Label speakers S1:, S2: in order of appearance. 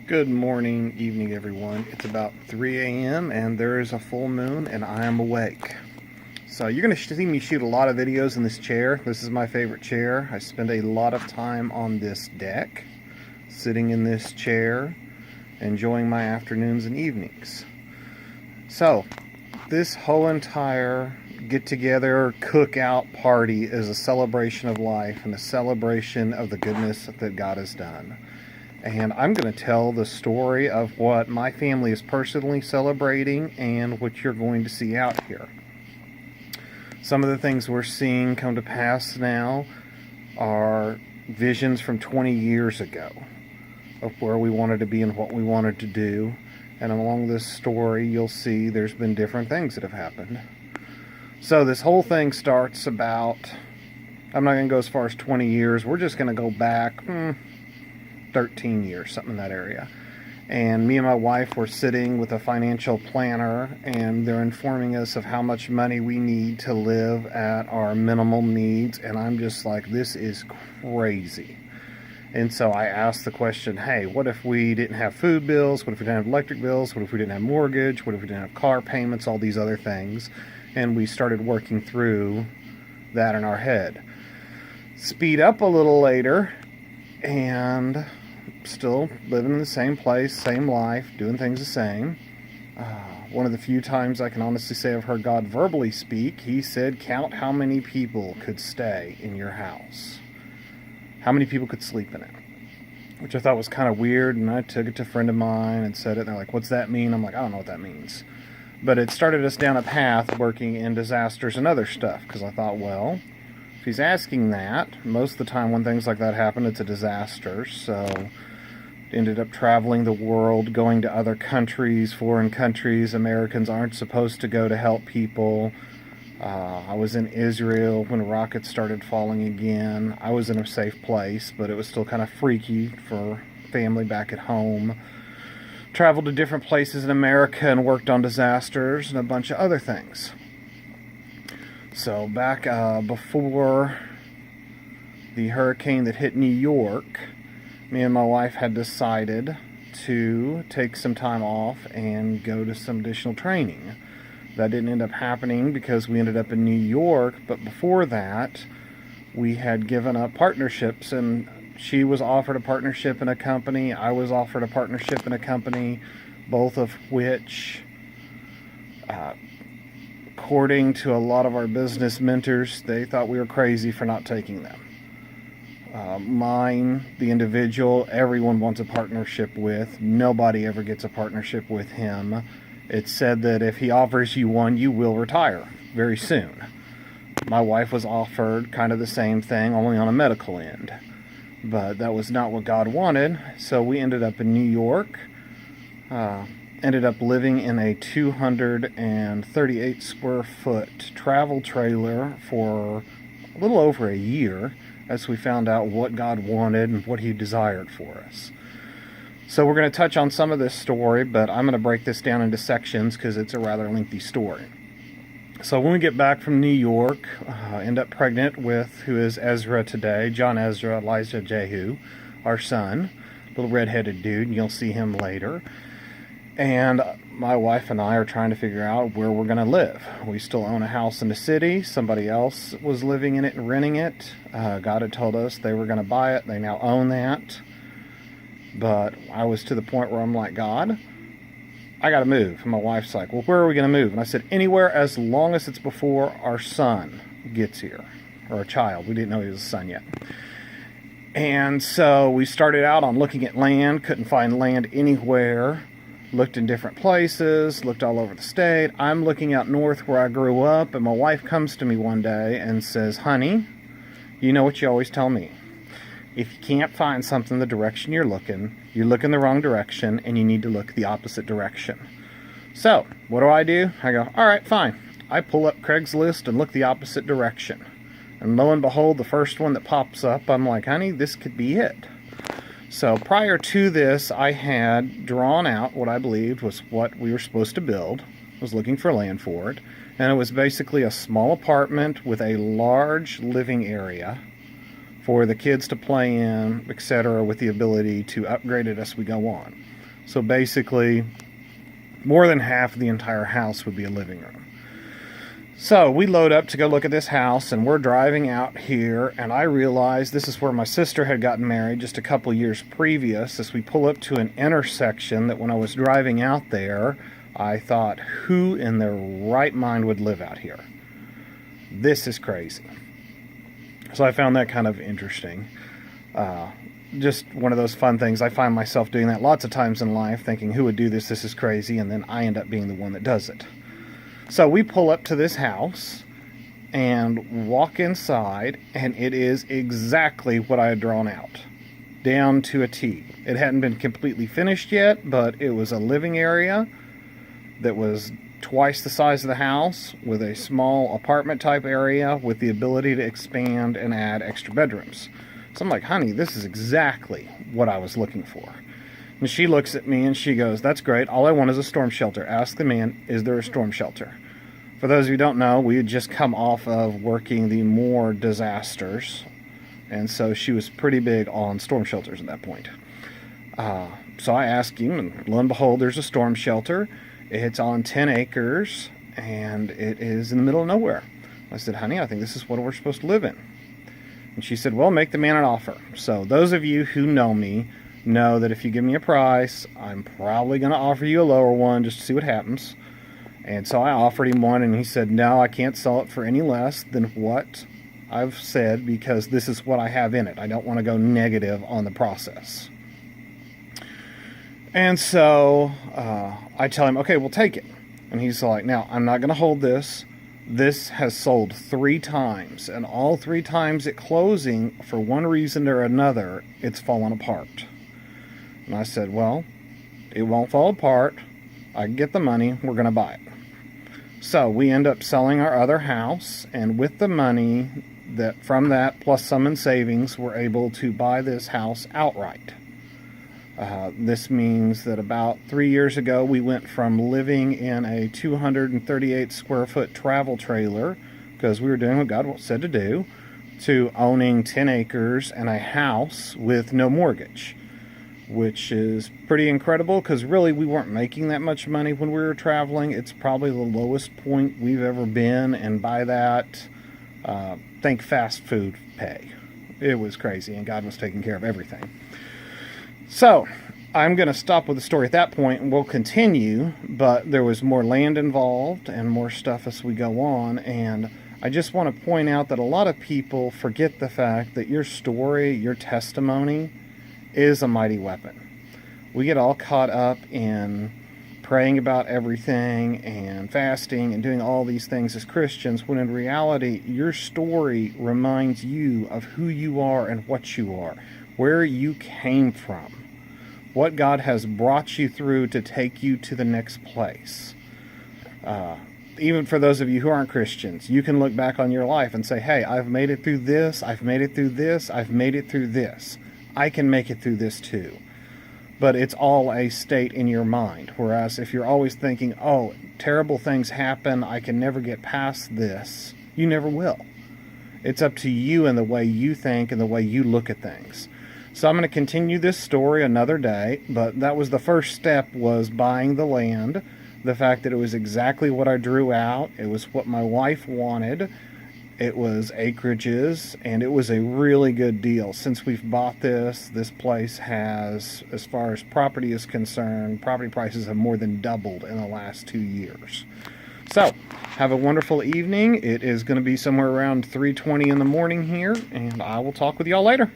S1: Good morning, evening, everyone. It's about 3 a.m. and there is a full moon and I am awake. So you're going to see me shoot a lot of videos in this chair. This is my favorite chair. I spend a lot of time on this deck, sitting in this chair, enjoying my afternoons and evenings. So this whole entire get-together, cookout party is a celebration of life and a celebration of the goodness that God has done. And I'm going to tell the story of what my family is personally celebrating and what you're going to see out here. Some of the things we're seeing come to pass now are visions from 20 years ago of where we wanted to be and what we wanted to do. And along this story, you'll see there's been different things that have happened. So this whole thing starts about, I'm not going to go as far as 20 years. We're just going to go back 13 years, something in that area. And me and my wife were sitting with a financial planner, and they're informing us of how much money we need to live at our minimal needs. And I'm just like, this is crazy. And so I asked the question, hey, what if we didn't have food bills? What if we didn't have electric bills? What if we didn't have mortgage? What if we didn't have car payments? All these other things. And we started working through that in our head. Speed up a little later, and still living in the same place, same life, doing things the same. One of the few times I can honestly say I've heard God verbally speak, he said, count how many people could stay in your house. How many people could sleep in it? Which I thought was kind of weird, and I took it to a friend of mine and said it, and they're like, what's that mean? I'm like, I don't know what that means. But it started us down a path working in disasters and other stuff, because I thought, well, if he's asking that, most of the time when things like that happen, it's a disaster. So ended up traveling the world, going to other countries, foreign countries Americans aren't supposed to go to help people. I was in Israel when rockets started falling again. I was in a safe place, but it was still kind of freaky for family back at home. Traveled to different places in America and worked on disasters and a bunch of other things. So back before the hurricane that hit New York, me and my wife had decided to take some time off and go to some additional training. That didn't end up happening because we ended up in New York, but before that, we had given up partnerships, and she was offered a partnership in a company, I was offered a partnership in a company, both of which, according to a lot of our business mentors, they thought we were crazy for not taking them. Mine, the individual, everyone wants a partnership with. Nobody ever gets a partnership with him. It's said that if he offers you one, you will retire very soon. My wife was offered kind of the same thing, only on a medical end. But that was not what God wanted, so we ended up in New York. Ended up living in a 238 square foot travel trailer for a little over a year, as we found out what God wanted and what he desired for us. So we're going to touch on some of this story, but I'm going to break this down into sections because it's a rather lengthy story. So when we get back from New York, end up pregnant with who is Ezra today, John Ezra, Elijah Jehu, our son, little redheaded dude, and you'll see him later. And my wife and I are trying to figure out where we're going to live. We still own a house in the city. Somebody else was living in it and renting it. God had told us they were going to buy it. They now own that. But I was to the point where I'm like, God, I got to move. And my wife's like, well, where are we going to move? And I said, anywhere as long as it's before our son gets here. Or a child. We didn't know he was a son yet. And so we started out on looking at land. Couldn't find land anywhere. Looked in different places, looked all over the state. I'm looking out north where I grew up, and my wife comes to me one day and says, honey, you know what you always tell me. If you can't find something the direction you're looking the wrong direction, and you need to look the opposite direction. So, what do? I go, all right, fine. I pull up Craigslist and look the opposite direction. And lo and behold, the first one that pops up, I'm like, honey, this could be it. So prior to this, I had drawn out what I believed was what we were supposed to build. I was looking for land for it. And it was basically a small apartment with a large living area for the kids to play in, etc., with the ability to upgrade it as we go on. So basically, more than half of the entire house would be a living room. So we load up to go look at this house, and we're driving out here, and I realize this is where my sister had gotten married just a couple years previous. As we pull up to an intersection that when I was driving out there, I thought, who in their right mind would live out here? This is crazy. So I found that kind of interesting. Just one of those fun things. I find myself doing that lots of times in life, thinking, who would do this? This is crazy. And then I end up being the one that does it. So we pull up to this house and walk inside, and it is exactly what I had drawn out, down to a T. It hadn't been completely finished yet, but it was a living area that was twice the size of the house, with a small apartment type area with the ability to expand and add extra bedrooms. So I'm like, honey, this is exactly what I was looking for. And she looks at me and she goes, that's great. All I want is a storm shelter. Ask the man, is there a storm shelter? For those of you who don't know, we had just come off of working the Moore disasters. And so she was pretty big on storm shelters at that point. So I asked him, and lo and behold, there's a storm shelter. It's on 10 acres, and it is in the middle of nowhere. I said, honey, I think this is what we're supposed to live in. And she said, well, make the man an offer. So those of you who know me know that if you give me a price, I'm probably going to offer you a lower one just to see what happens. And so I offered him one, and he said, no, I can't sell it for any less than what I've said, because this is what I have in it. I don't want to go negative on the process. And so I tell him, okay, we'll take it. And he's like, now, I'm not going to hold this. This has sold 3 times, and all 3 times at closing, for one reason or another, it's fallen apart. And I said, well, it won't fall apart. I can get the money. We're going to buy it. So we end up selling our other house, and with the money that from that, plus some in savings, we're able to buy this house outright. This means that about 3 years ago, we went from living in a 238 square foot travel trailer, because we were doing what God said to do, to owning 10 acres and a house with no mortgage, which is pretty incredible, because really we weren't making that much money when we were traveling. It's probably the lowest point we've ever been, and by that, think fast food pay. It was crazy, and God was taking care of everything. So, I'm going to stop with the story at that point, and we'll continue, but there was more land involved and more stuff as we go on, and I just want to point out that a lot of people forget the fact that your story, your testimony, is a mighty weapon. We get all caught up in praying about everything and fasting and doing all these things as Christians, when in reality, your story reminds you of who you are and what you are, where you came from, what God has brought you through to take you to the next place. Even for those of you who aren't Christians, you can look back on your life and say, hey, I've made it through this, I've made it through this, I've made it through this. I can make it through this too. But it's all a state in your mind. Whereas if you're always thinking, oh, terrible things happen, I can never get past this, you never will. It's up to you and the way you think and the way you look at things. So I'm going to continue this story another day, but that was the first step, was buying the land. The fact that it was exactly what I drew out. It was what my wife wanted. It was acreages, and it was a really good deal. Since we've bought this place has, as far as property is concerned, property prices have more than doubled in the last 2 years. So, have a wonderful evening. It is going to be somewhere around 3:20 in the morning here, and I will talk with y'all later.